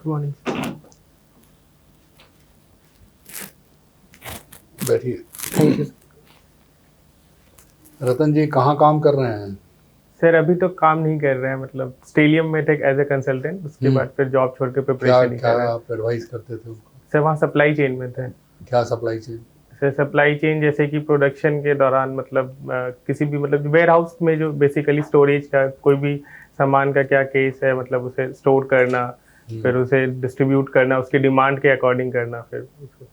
Good morning. बैठिए। Thank you रतन जी कहाँ काम कर रहे हैं? सर। अभी तो काम नहीं कर रहे हैं, मतलब स्टेडियम में थे एज ए कंसल्टेंट, उसके बाद फिर जॉब छोड़ के क्या प्रिपरेशन ही क्या कर रहे हैं। आप एडवाइस करते थे उनको? सर वहाँ सप्लाई चेन में थे। क्या supply chain? Sir supply chain जैसे कि प्रोडक्शन के दौरान मतलब किसी भी मतलब वेयर हाउस में जो बेसिकली स्टोरेज का कोई भी सामान का क्या केस है, मतलब उसे स्टोर करना, फिर उसे डिस्ट्रीब्यूट करना, उसकी डिमांड के अकॉर्डिंग करना। फिर तो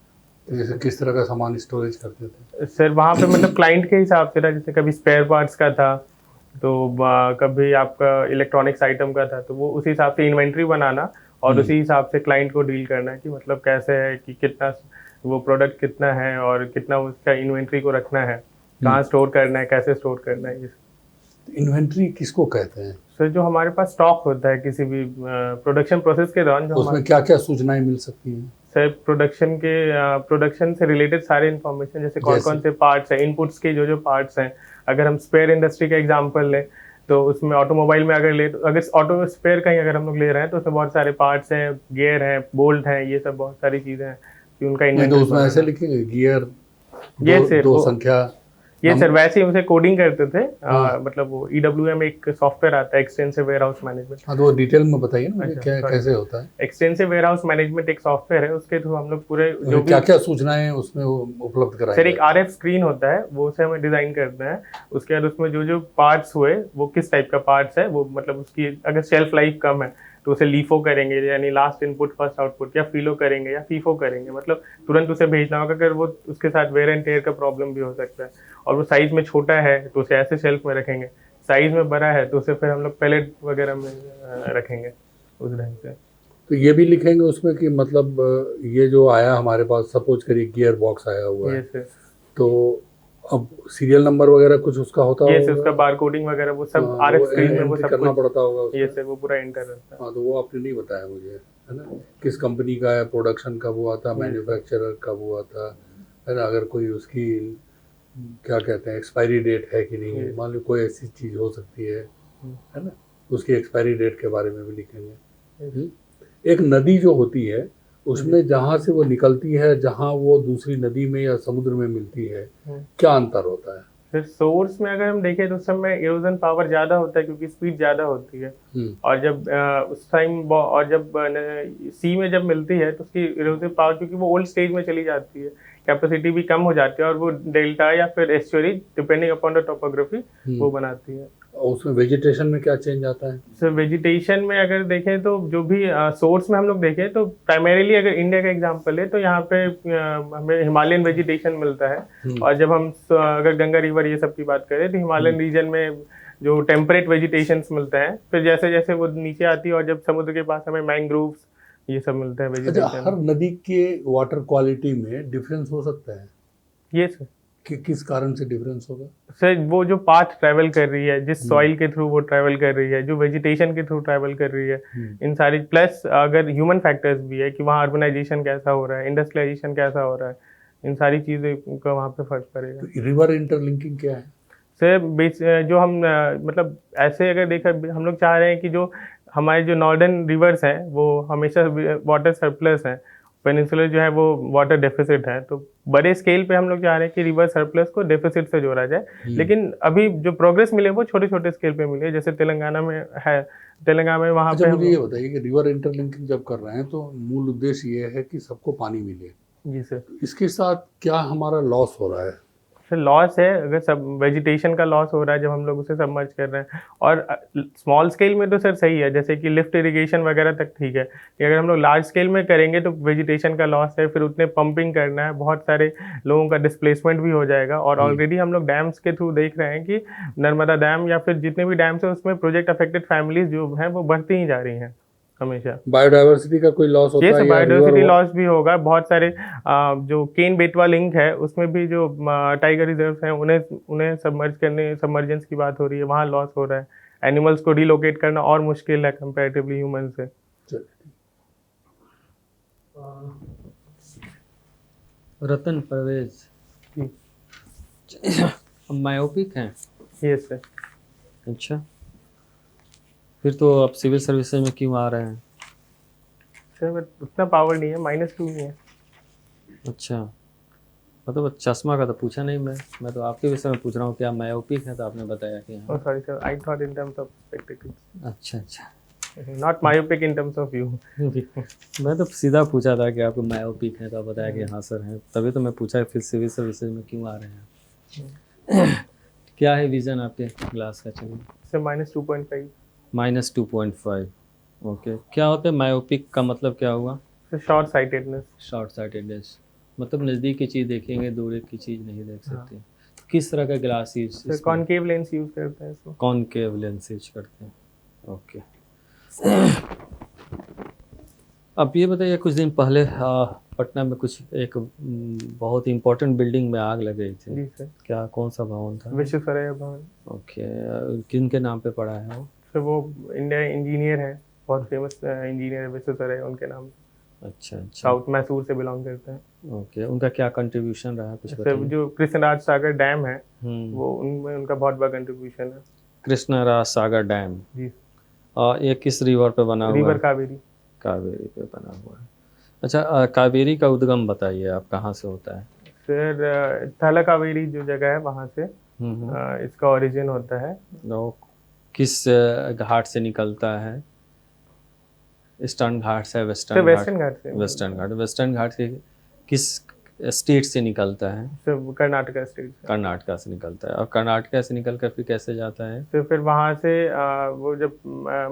जैसे किस तरह का सामान स्टोरेज करते थे? सर वहाँ पे मतलब क्लाइंट के हिसाब से था, जैसे कभी स्पेयर पार्ट्स का था, तो कभी आपका इलेक्ट्रॉनिक्स आइटम का था, तो वो उसी हिसाब से इन्वेंट्री बनाना और उसी हिसाब से क्लाइंट को डील करना है कि मतलब कैसे है कि कितना वो प्रोडक्ट कितना है और कितना उसका इन्वेंट्री को रखना है, कहाँ स्टोर करना है, कैसे स्टोर करना है। इन्वेंट्री किसको कहते हैं? सर जो हमारे पास स्टॉक होता है किसी भी प्रोडक्शन प्रोसेस के दौरान, जो तो उसमें हमारे क्या क्या सूचनाएं मिल सकती हैं? सर प्रोडक्शन से रिलेटेड सारे इन्फॉर्मेशन, जैसे कौन जैसे कौन से पार्ट्स हैं, इनपुट्स के जो जो पार्ट्स हैं। अगर हम स्पेयर इंडस्ट्री का एग्जांपल लें तो उसमें ऑटोमोबाइल में अगर ऑटो स्पेयर कहीं अगर हम लोग ले रहे हैं तो उसमें बहुत सारे पार्ट्स हैं, गियर हैं, बोल्ट हैं, ये सब बहुत सारी चीज़ें हैं कि उनका नहीं, तो इन्वेंटरी उसमें ऐसे बनाना। लिखेंगे गियर ये दो सर दो वो संख्या ये नम सर वैसे ही उसे कोडिंग करते थे। हाँ मतलब वो EWM एक सॉफ्टवेयर आता है, एक्सटेंसिव वेयर हाउस मैनेजमेंट। हाँ, तो वो डिटेल में बताइए ना मुझे, अच्छा क्या सॉरी कैसे सर, होता है? एक्सटेंसिव वेयर हाउस मैनेजमेंट एक सॉफ्टवेयर है, उसके थ्रू हम लोग पूरे जो भी क्या क्या सूचनाएं उसमें वो उपलब्ध कराई सर एक जाती RF स्क्रीन होता है, वो उसे हमें डिजाइन करना है। उसके बाद उसमें जो जो पार्ट्स हुए वो किस टाइप का पार्ट्स है, वो मतलब उसकी अगर शेल्फ लाइफ कम है तो उसे लीफो करेंगे, यानी लास्ट इनपुट फर्स्ट आउटपुट, या फीलो करेंगे या फीफो करेंगे, मतलब तुरंत उसे भेजना होगा। अगर वो उसके साथ वेयर एंड टेयर का प्रॉब्लम भी हो सकता है, और वो साइज में छोटा है तो उसे ऐसे शेल्फ में रखेंगे, साइज में बड़ा है तो उसे फिर हम लोग पैलेट वगैरह में रखेंगे उस ढंग से। तो ये भी लिखेंगे उसमें कि मतलब ये जो आया हमारे पास, सपोज करिए गियर बॉक्स आया हुआ है, ये सर तो अब सीरियल नंबर वगैरह कुछ उसका होता ये सर होगा? उसका बार कोडिंग वगैरह वो सब हाँ, RF वो स्क्रीन में वो एंट्री सब करना कुछ, पड़ता होगा ये उसमें। सर वो पूरा एंटर रहता है। हाँ, तो वो आपने नहीं बताया मुझे, है ना? किस कंपनी का है, प्रोडक्शन कब हुआ था, मैन्युफैक्चरर कब हुआ था, है ना? अगर कोई उसकी क्या कहते हैं एक्सपायरी डेट है कि नहीं है, मान लो कोई ऐसी चीज़ हो सकती है ना? उसकी एक्सपायरी डेट के बारे में भी लिखेंगे। एक नदी जो होती है उसमें जहाँ से वो निकलती है, जहाँ वो दूसरी नदी में या समुद्र में मिलती है, क्या अंतर होता है? फिर सोर्स में अगर हम देखें तो उस समय इरोजन पावर ज़्यादा होता है क्योंकि स्पीड ज़्यादा होती है। और जब उस टाइम और जब सी में जब मिलती है तो उसकी इरोजन पावर, क्योंकि वो ओल्ड स्टेज में चली जाती है, कैपेसिटी भी कम हो जाती है, और वो डेल्टा या फिर estuary depending upon the topography वो बनाती है। और उसमें वेजिटेशन में क्या चेंज आता है? सर वेजिटेशन में अगर देखें तो जो भी सोर्स में हम लोग देखें तो प्राइमरीली अगर इंडिया का एग्जांपल है तो यहाँ पे हमें हिमालयन वेजिटेशन मिलता है। और जब हम अगर गंगा रिवर ये सब की बात करें तो हिमालयन रीजन में जो टेम्परेट वेजिटेशन मिलता है, फिर जैसे जैसे वो नीचे आती है और जब समुद्र के पास हमें मैंग्रोव्स ये सब मिलता है अच्छा, वेजिटेशन। हर नदी के वाटर क्वालिटी में डिफरेंस हो सकता है? ये सर कि किस कारण से डिफरेंस होगा? सर वो जो पाथ ट्रैवल कर रही है, जिस सॉइल के थ्रू वो ट्रैवल कर रही है, जो वेजिटेशन के थ्रू ट्रैवल कर रही है, इन सारी प्लस अगर ह्यूमन फैक्टर्स भी है कि वहाँ अर्बनाइजेशन कैसा हो रहा है, इंडस्ट्रियलाइजेशन कैसा हो रहा है, इन सारी चीज़ें का वहाँ पे फर्क पड़ेगा। तो रिवर इंटरलिंकिंग क्या है? सर जो हम मतलब ऐसे अगर देखा, हम लोग चाह रहे हैं कि जो हमारे जो नॉर्दर्न रिवर्स हैं वो हमेशा वाटर सरप्लस हैं, पेनिनसुलर जो है वो वाटर डेफिसिट है, तो बड़े स्केल पे हम लोग चाह रहे हैं कि रिवर सरप्लस को डेफिसिट से जोड़ा जाए। लेकिन अभी जो प्रोग्रेस मिले वो छोटे छोटे स्केल पे मिले, जैसे तेलंगाना में है, तेलंगाना में वहाँ अच्छा, पे मुझे ये हम। बताइए कि रिवर इंटरलिंकिंग जब कर रहे हैं तो मूल उद्देश्य ये है कि सबको पानी मिले, जी सर। इसके साथ क्या हमारा लॉस हो रहा है? सर लॉस है, अगर सब वेजिटेशन का लॉस हो रहा है जब हम लोग उसे सबमर्ज कर रहे हैं, और स्मॉल स्केल में तो सर सही है, जैसे कि लिफ्ट इरिगेशन वगैरह तक ठीक है, कि अगर हम लोग लार्ज स्केल में करेंगे तो वेजिटेशन का लॉस है, फिर उतने पंपिंग करना है, बहुत सारे लोगों का डिस्प्लेसमेंट भी हो जाएगा। और ऑलरेडी हम लोग डैम्स के थ्रू देख रहे हैं कि नर्मदा डैम या फिर जितने भी डैम्स है उसमें प्रोजेक्ट अफेक्टेड फैमिलीज जो हैं वो बढ़ती ही जा रही हैं हमेशा। बायोडाइवर्सिटी का कोई लॉस ये होता सब है या रिवर? बायोडाइवर्सिटी लॉस भी होगा, बहुत सारे जो केन बेतवा लिंक है उसमें भी जो टाइगर रिजर्व हैं उन्हें उन्हें सबमर्ज करने, सबमर्जेंस की बात हो रही है, वहाँ लॉस हो रहा है। एनिमल्स को रिलोकेट करना और मुश्किल है कंपैरेटिवली ह्यूमन से। रतन परवेज मायोपिक हैं? ये सर अच्छा, फिर तो आप सिविल सर्विसेज में क्यों आ रहे हैं? सर बट उतना पावर नहीं है, -2 ही है। अच्छा, मतलब चश्मा का तो पूछा नहीं मैं तो आपके विषय में पूछ रहा हूँ, क्या मायोपिक है, तो आपने बताया कि ओह हाँ। Sorry sir, I thought in terms of spectacles, अच्छा अच्छा। Not myopic in terms of view. मैं तो सीधा पूछा था कि आपको मायोपिक है, तो आप बताया कि हाँ सर हैं, तभी तो मैं पूछा फिर सिविल सर्विसेज में क्यों आ रहे हैं। क्या है विज़न आपके ग्लास का? चलिए। सर -2.5। -2.5। ओके, क्या होता है मायोपिक का मतलब क्या हुआ? Sir short sightedness. Short sightedness, मतलब नज़दीक की चीज़ देखेंगे, दूर की चीज़ नहीं देख हाँ। सकते। तो किस तरह का ग्लास यूज सर इसमें? कॉनकेव लेंस यूज करते हैं इसमें। कॉनकेव लेंस यूज करते हैं। ओके। अब ये बताइए, कुछ दिन पहले पटना में कुछ एक बहुत इम्पोर्टेंट बिल्डिंग में आग लग गई थी। जी सर, क्या, कौन सा भवन था? विश्वेश्वरैया भवन। ओके, किन के नाम पे पड़ा है वो? सर वो इंडिया इंजीनियर है, बहुत फेमस इंजीनियर है विश्वेश्वरैया उनके नाम से। अच्छा अच्छा। साउथ मैसूर से बिलोंग करते हैं। ओके, उनका क्या कंट्रीब्यूशन रहा, कुछ सर बताइए। जो कृष्णराज सागर डैम है, हम्म, वो उनमें उनका बहुत बड़ा कंट्रीब्यूशन है। कृष्णराज सागर डैम। जी। ये किस रिवर पे बना हुआ रिवर है? कावेरी। कावेरी पे बना हुआ है। अच्छा, कावेरी का उद्गम बताइए आप, कहाँ से होता है? सर थला कावेरी जो जगह है वहाँ से हम्म। इसका ओरिजिन होता है। वो किस घाट से निकलता है? ईस्टर्न घाट से, सर वेस्टर्न घाट? वेस्टर्न घाट से वेस्टर्न निकलता है। घाट। वेस्टर्न घाट के किस स्टेट से निकलता है? सर कर्नाटका स्टेट से। कर्नाटका से निकलता है। और कर्नाटका से निकल कर फिर कैसे जाता है? तो फिर वहाँ से वो जब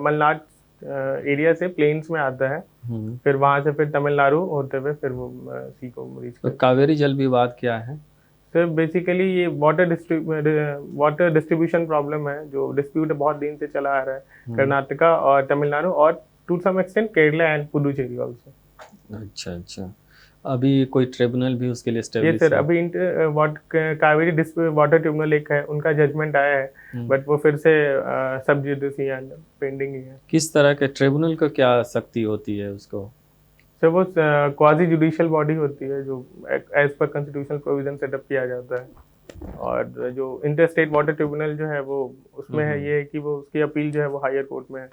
मलनाड एरिया से प्लेन्स में आता है, हम्म। फिर वहाँ से फिर तमिलनाडु होते हुए फिर वो सी को रीच तो करता है। कावेरी जल विवाद क्या है? सर बेसिकली ये वाटर डिस्ट्रीब्यूशन प्रॉब्लम है, जो डिस्प्यूट बहुत दिन से चला आ रहा है कर्नाटका और तमिलनाडु और to some extent Kerala and Puducherry also. अच्छा अच्छा। अभी कोई ट्रिब्यूनल भी उसके लिए ये एस्टेब्लिश सर है? अभी कावेरी वाटर ट्रिब्यूनल एक है, उनका जजमेंट आया है, बट वो फिर से सब जुडिस ही पेंडिंग ही है। किस तरह के ट्रिब्यूनल को क्या शक्ति होती है उसको? सर वो क्वाजी जुडिशियल बॉडी होती है जो as per constitutional provision setup किया जाता है। और जो इंटर स्टेट वाटर ट्रिब्यूनल जो है वो उसमें है ये है कि वो उसकी अपील जो है वो हायर कोर्ट में,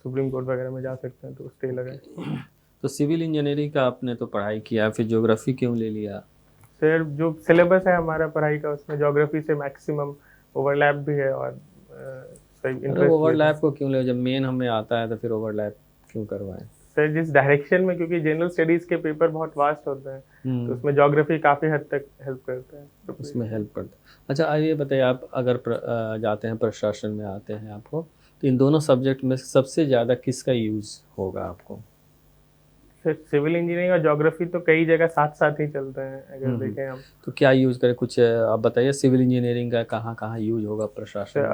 सुप्रीम कोर्ट वगैरह में जा सकते हैं, तो स्टे लगा है। तो सिविल इंजीनियरिंग का आपने तो पढ़ाई किया, फिर ज्योग्राफी क्यों ले लिया? सर जो सिलेबस है हमारा पढ़ाई का, उसमें ज्योग्राफी से मैक्सिमम ओवरलैप भी है और सही अरे इंटरेस्ट भी ओवरलैप है। को क्यों ले, जब मेन हमें आता है तो फिर ओवरलैप क्यों करवाएं? सर जिस डायरेक्शन में, क्योंकि जनरल स्टडीज के पेपर बहुत वास्ट होते हैं, तो उसमें ज्योग्राफी काफ़ी हद तक हेल्प करता है। उसमें हेल्प करता है। अच्छा, आइए बताइए, आप अगर जाते हैं प्रशासन में आते हैं आपको, तो इन दोनों सब्जेक्ट में सबसे ज़्यादा किसका यूज़ होगा आपको? सर सिविल इंजीनियरिंग और ज्योग्राफी तो कई जगह साथ साथ ही चलते हैं अगर देखें हम। तो क्या यूज़ करें, कुछ आप बताइए, सिविल इंजीनियरिंग का कहाँ कहाँ यूज होगा प्रशासन सर में?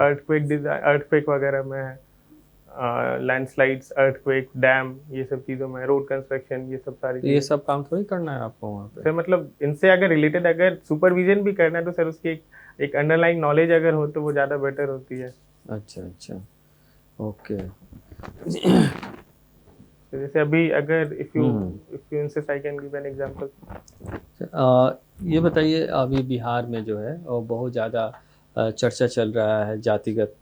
अर्थक्वेक वगैरह में है, लैंडस्लाइड्स, अर्थक्वेक, डैम, ये सब चीज़ों में, रोड कंस्ट्रक्शन, ये सब सारी तो ये चीज़ें। सब काम थोड़ी करना है आपको वहाँ पे। सर मतलब इनसे अगर रिलेटेड अगर सुपरविजन भी करना है तो सर उसकी एक अंडरलाइन नॉलेज अगर हो तो वो ज़्यादा बेटर होती है। अच्छा अच्छा। ओके। तो जैसे अभी अगर if you insist I can give an example. ये बताइए, अभी बिहार में जो है वो बहुत ज़्यादा चर्चा चल रहा है जातिगत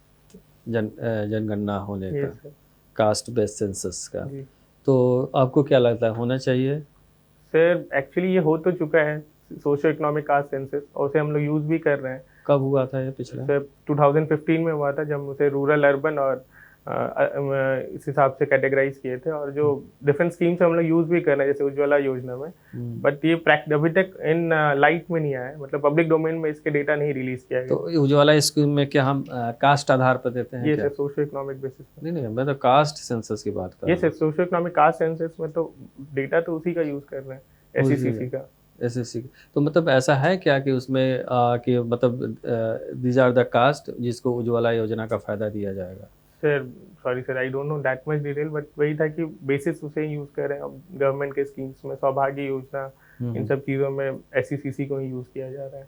जनगणना होने ये का, सर। कास्ट बेस्ड सेंसस का। जी तो आपको क्या लगता है, होना चाहिए? सर एक्चुअली ये हो तो चुका है सोशियो इकोनॉमिक कास्ट सेंसस, और उसे हम लोग यूज़ भी कर रहे हैं। कब हुआ था ये पिछला? सर 2015 में हुआ था, जब उसे रूरल अर्बन और इस हिसाब से कैटेगराइज किए थे, और जो डिफरेंट स्कीम्स हम लोग यूज़ भी कर रहे हैं जैसे उज्ज्वला योजना में, बट ये अभी तक इन लाइट में नहीं आया है, मतलब पब्लिक डोमेन में इसके डेटा नहीं रिलीज किया तो गया। उज्ज्वला स्कीम में क्या हम कास्ट आधार पर देते हैं ये क्या? सर सोशियो इकोनॉमिक बेसिस पे। नहीं नहीं, मैं तो कास्ट सेंसस की बात कर ये रहा sir socio economic caste census में तो डेटा तो उसी का यूज़ कर रहे हैं, SECC का। एसएससी। तो मतलब ऐसा है क्या कि उसमें कि मतलब दीज आर द कास्ट जिसको उज्ज्वला योजना का फायदा दिया जाएगा? Sir sorry sir, I don't know that much detail, but वही था कि बेसिस उसे यूज़ कर रहे हैं अब गवर्नमेंट के स्कीम्स में, सौभाग्य योजना, इन सब चीज़ों में SECC को ही यूज़ किया जा रहा है।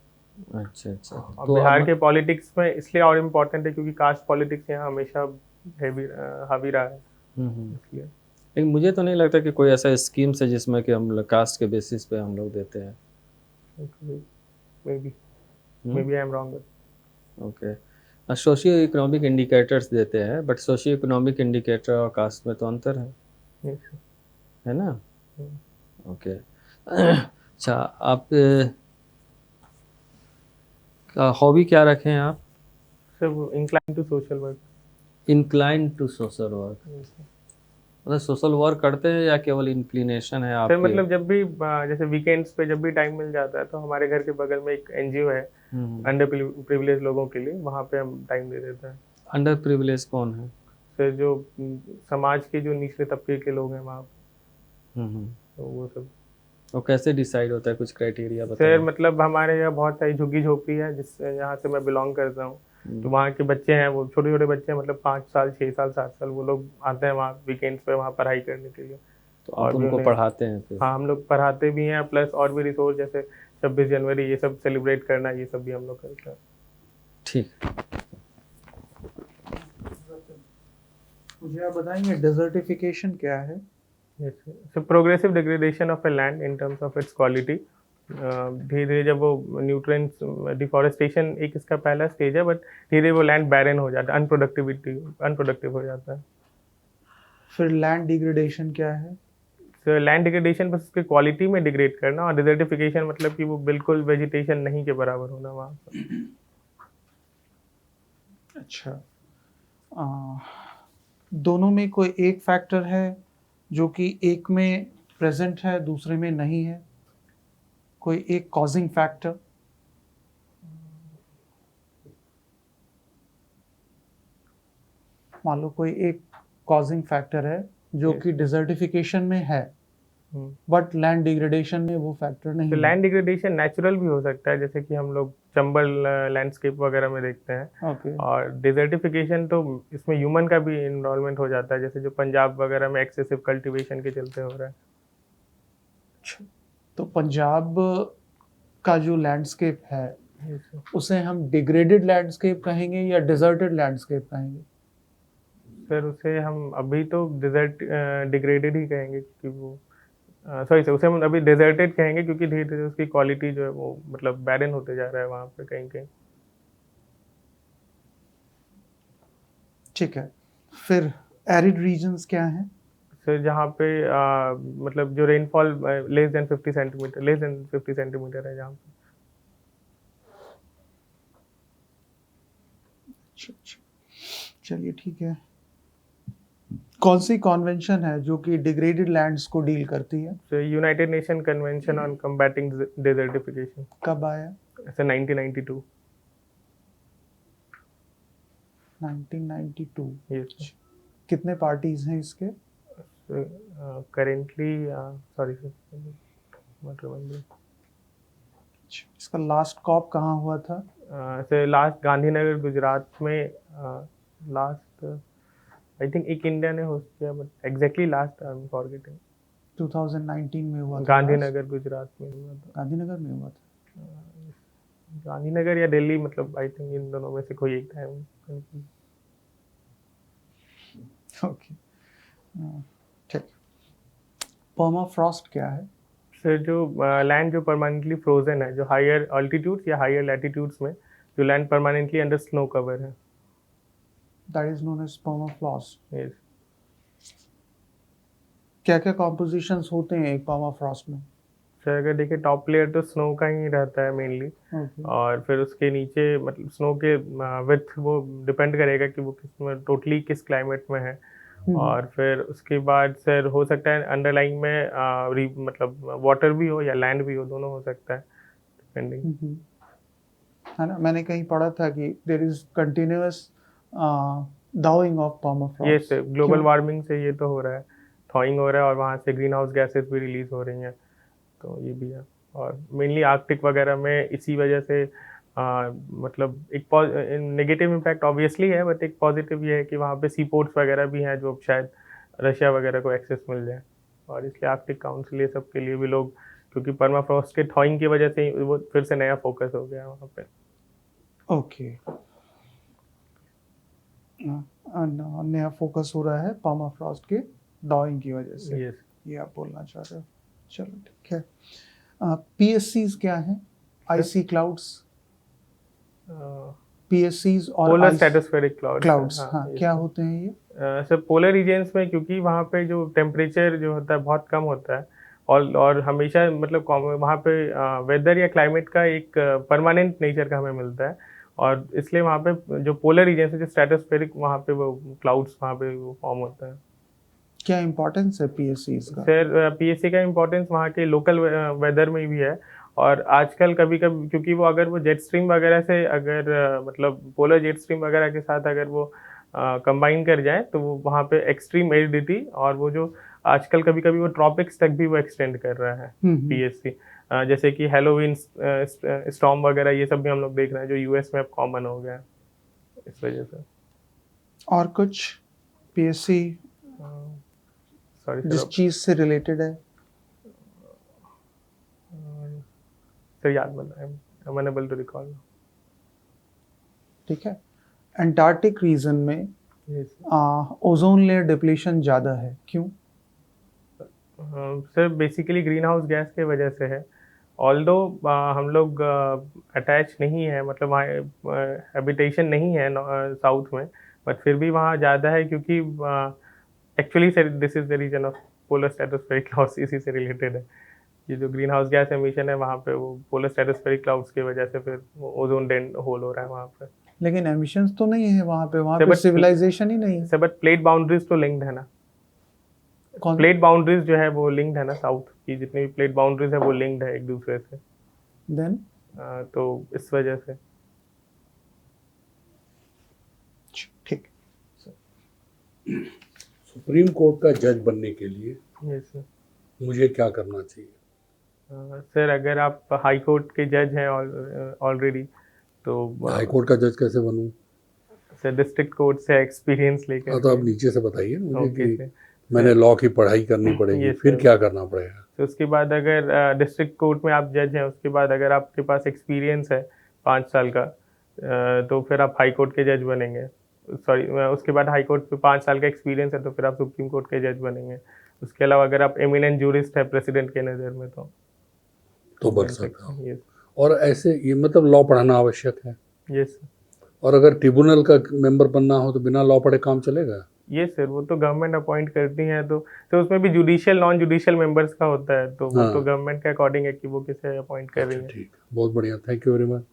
अच्छा अच्छा। और तो बिहार के पॉलिटिक्स में इसलिए और इम्पोर्टेंट है क्योंकि कास्ट पॉलिटिक्स यहाँ हमेशा हावी रहा है, इसलिए। लेकिन मुझे तो नहीं लगता कि कोई ऐसा स्कीम्स है जिसमें कि हम लोग कास्ट के बेसिस पे हम लोग देते हैं। May be I am wrong. Okay. Socio economic indicators देते हैं, बट सोशियो इकोनॉमिक इंडिकेटर और कास्ट में तो अंतर है। है ना? ओके। अच्छा, आप हॉबी क्या रखें हैं आप? सब incline to social work. Incline to social work, मतलब सोशल वर्क करते हैं या केवल इंक्लिनेशन है सर आपके? मतलब जब भी जैसे वीकेंड्स पे जब भी टाइम मिल जाता है तो हमारे घर के बगल में एक एनजीओ है अंडर प्रिविलेज लोगों के लिए, वहाँ पे हम टाइम दे देते हैं। अंडर प्रिविलेज कौन है? सर जो समाज के जो निचले तबके के लोग हैं वहाँ, हम्म। तो वो सब। तो कैसे डिसाइड होता है, कुछ क्राइटेरिया सर बताइए। मतलब हमारे यहाँ बहुत सारी झुग्गी झोपड़ी है जिस यहाँ से मैं बिलोंग करता हूँ, तो वहाँ के बच्चे हैं, वो छोटे छोटे बच्चे हैं, मतलब 5 साल 6 साल 7 साल, वो लोग आते हैं वहाँ वीकेंड्स पे वहाँ पढ़ाई करने के लिए। तो और आप भी उनको उन्हें, पढ़ाते हैं फिर? हाँ हम लोग पढ़ाते भी हैं, प्लस और भी रिसोर्स जैसे 26 जनवरी ये सब सेलिब्रेट करना, ये सब भी हम लोग करते हैं। ठीक। मुझे आप बताएंगे डेजर्टिफिकेशन क्या है? Yes, so progressive degradation of a land in terms of its quality. धीरे धीरे जब वो न्यूट्रिएंट्स, डिफॉरेस्टेशन एक इसका पहला स्टेज है, बट धीरे धीरे वो लैंड बैरन हो जाता है, अनप्रोडक्टिव हो जाता है। फिर लैंड डिग्रेडेशन क्या है? तो लैंड डिग्रेडेशन बस उसकी क्वालिटी में डिग्रेड करना, और डिजर्टिफिकेशन मतलब कि वो बिल्कुल वेजिटेशन नहीं के बराबर होना वहाँ पर। अच्छा, दोनों में कोई एक फैक्टर है जो कि एक में प्रेजेंट है दूसरे में नहीं है? कोई एक कॉजिंग फैक्टर? मान लो कोई एक कॉजिंग फैक्टर है जो Yes. कि डिजर्टिफिकेशन में है, बट लैंड डिग्रेडेशन में वो फैक्टर नहीं तो है। लैंड डिग्रेडेशन नेचुरल भी हो सकता है, जैसे कि हम लोग चंबल लैंडस्केप वगैरह में देखते हैं। ओके, और डिजर्टिफिकेशन तो इसमें ह्यूमन का भी इन्वॉल्वमेंट हो जाता है, जैसे जो पंजाब वगैरह में एक्सेसिव कल्टीवेशन के चलते हो रहा है। तो पंजाब का जो लैंडस्केप है उसे हम डिग्रेडेड लैंडस्केप कहेंगे या डिजर्टेड लैंडस्केप कहेंगे? सर उसे हम अभी तो डिग्रेडेड ही कहेंगे, क्योंकि वो सॉरी सर, उसे हम अभी डेजर्टेड कहेंगे, क्योंकि धीरे धीरे उसकी क्वालिटी जो है वो मतलब बैरन होते जा रहा है वहाँ पे कहीं कहीं। ठीक है, फिर एरिड रीजन्स क्या हैं? सर जहाँ पे मतलब जो रेनफॉल लेस देन 50 सेंटीमीटर है जहाँ पे। अच्छा, चलिए ठीक है। कौन सी कॉन्वेंशन है जो कि डिग्रेडेड लैंड्स को डील करती है? So United nation convention on combating desertification. कब आया? सर 1992। 1992। यस। कितने पार्टीज हैं इसके? करेंटली सॉरी सर, मतलब इसका लास्ट कॉप कहाँ हुआ था? सर लास्ट गांधीनगर गुजरात में, लास्ट आई थिंक एक इंडिया ने होस्ट किया, but exactly last I am forgetting. 2019 में हुआ था। गांधीनगर गुजरात में हुआ था। गांधीनगर में हुआ था। गांधीनगर या दिल्ली, मतलब आई थिंक इन दोनों में से कोई एक था। ओके, ठीक। पर्माफ्रॉस्ट क्या है? सर जो लैंड जो परमानेंटली फ्रोजन है, जो हायर ऑल्टीट्यूड्स या हायर लैटिट्यूड्स में जो land permanently under snow cover है, that is known as permafrost. Yes. क्या क्या कॉम्पोजिशंस होते हैं एक पर्माफ्रॉस्ट में? सर अगर देखिए टॉप लेयर तो स्नो का ही रहता है मेनली, और फिर उसके नीचे मतलब स्नो के विथ वो डिपेंड करेगा कि वो किस क्लाइमेट में है। और फिर उसके बाद सर हो सकता है अंडरलाइंग में मतलब वाटर भी हो या लैंड भी हो, दोनों हो सकता है डिपेंडिंग। है ना, मैंने कहीं पढ़ा था कि there is continuous thawing of permafrost. ये सर ग्लोबल वार्मिंग से ये तो हो रहा है, थॉइंग हो रहा है, और वहाँ से ग्रीन हाउस गैसेस भी रिलीज हो रही हैं, तो ये भी है। और मेनली आर्कटिक वगैरह में इसी वजह से मतलब एक नेगेटिव इम्पैक्ट ऑब्वियसली है, बट एक पॉजिटिव ये है कि वहाँ पे सी पोर्ट्स वगैरह भी हैं जो शायद रशिया वगैरह को एक्सेस मिल जाए, और इसलिए आर्कटिक काउंसिल ये सब के लिए भी लोग, क्योंकि परमाफ्रॉस्ट के थॉइंग की वजह से वो फिर से नया फोकस हो गया वहाँ पे। ओके, नया फोकस हो रहा है पर्माफ्रॉस्ट के डाउइंग की वजह से। यस। ये आप बोलना चाह रहे हो? चलो ठीक है। पीएससीज क्या है? IC clouds. पीएससीज और पोलर स्ट्रेटोस्फेरिक क्लाउड्स। क्लाउड्स, हाँ, क्या होते हैं ये? सर पोलर रीजन्स में, क्योंकि वहाँ पे जो टेम्परेचर जो होता है बहुत कम होता है, और हमेशा मतलब वहाँ पे वेदर या क्लाइमेट का एक परमानेंट नेचर का हमें मिलता है, और इसलिए वहाँ पे जो पोलर रीजन है, जो स्ट्रेटोस्फेरिक, वहाँ पे वो क्लाउड्स वहाँ पे वो फॉर्म होता है। क्या इम्पोर्टेंस है पीएससीज का? सर पीएससी का इम्पोर्टेंस वहाँ के लोकल वेदर में भी है, और आजकल कभी कभी क्योंकि वो अगर वो जेट स्ट्रीम वगैरह से अगर मतलब पोलर जेट स्ट्रीम वगैरह के साथ अगर वो कंबाइन कर जाए, तो वो वहाँ पे एक्सट्रीम एरिडिटी, और वो जो आजकल कभी कभी वो ट्रॉपिक्स तक भी वो एक्सटेंड कर रहा है पीएससी। जैसे कि हेलोविन स्टॉर्म वगैरह, ये सब भी हम लोग देख रहे हैं जो यूएस में अब कॉमन हो गया है इस वजह से। और कुछ पीएससी सॉरी जिस चीज से रिलेटेड है? सर याद मतलब I am unable to recall. ठीक है। अंटार्कटिक रीजन में ओजोन लेयर डिप्लीशन ज़्यादा है, क्यों? Sir basically greenhouse gas के वजह से है। ऑल्दो हम लोग अटैच नहीं है, मतलब वहाँ हैबिटेशन नहीं है साउथ में, बट फिर भी वहाँ ज़्यादा है, क्योंकि actually sir this is the reason of polar stratospheric clouds, इसी से रिलेटेड है। ये जो ग्रीन हाउस गैस एमिशन है वहाँ पे, वो पोलर स्ट्रेटोस्फेरिक क्लाउड्स की वजह से फिर ओजोन डेंट होल हो रहा है वहाँ पे। लेकिन एमिशंस तो नहीं है वहाँ पे सर, but- सिविलाइजेशन ही नहीं है। सर बट प्लेट बाउंड्रीज तो लिंक्ड है ना, कौन? प्लेट बाउंड्रीज जो है वो लिंक्ड है ना, साउथ की जितनी भी प्लेट बाउंड्रीज है वो लिंक्ड है एक दूसरे से। देन तो इस वजह से। ठीक। सुप्रीम कोर्ट का जज बनने के लिए यस सर। मुझे क्या करना चाहिए? सर अगर आप हाई कोर्ट के जज हैं ऑलरेडी, तो हाई कोर्ट का जज कैसे बनूं? सर डिस्ट्रिक्ट कोर्ट से एक्सपीरियंस लेकर। हाँ, तो आप नीचे से बताइए मुझे ओके कि सर। मैंने लॉ की पढ़ाई करनी पड़ेगी, Yes, फिर sir. क्या करना पड़ेगा? तो उसके बाद अगर डिस्ट्रिक्ट कोर्ट में आप जज हैं, उसके बाद अगर आपके पास एक्सपीरियंस है 5 साल का, तो फिर आप हाई कोर्ट के जज बनेंगे। सॉरी, उसके बाद हाई कोर्ट पे 5 साल का एक्सपीरियंस है तो फिर आप सुप्रीम कोर्ट के जज बनेंगे। उसके अलावा अगर आप एमिनेंट जूरिस्ट है प्रेसिडेंट के नज़र में, तो बन सकता हूँ। यस और ऐसे ये मतलब लॉ पढ़ाना आवश्यक है? यस और अगर ट्रिब्यूनल का मेंबर बनना हो तो बिना लॉ पढ़े काम चलेगा? ये सर, वो तो गवर्नमेंट अपॉइंट करती है, तो उसमें भी जुडिशियल नॉन जुडिशियल मेंबर्स का होता है, तो वो हाँ। तो गवर्नमेंट के अकॉर्डिंग है कि वो किसे अपॉइंट कर रही है। ठीक, बहुत बढ़िया, थैंक यू वेरी मच।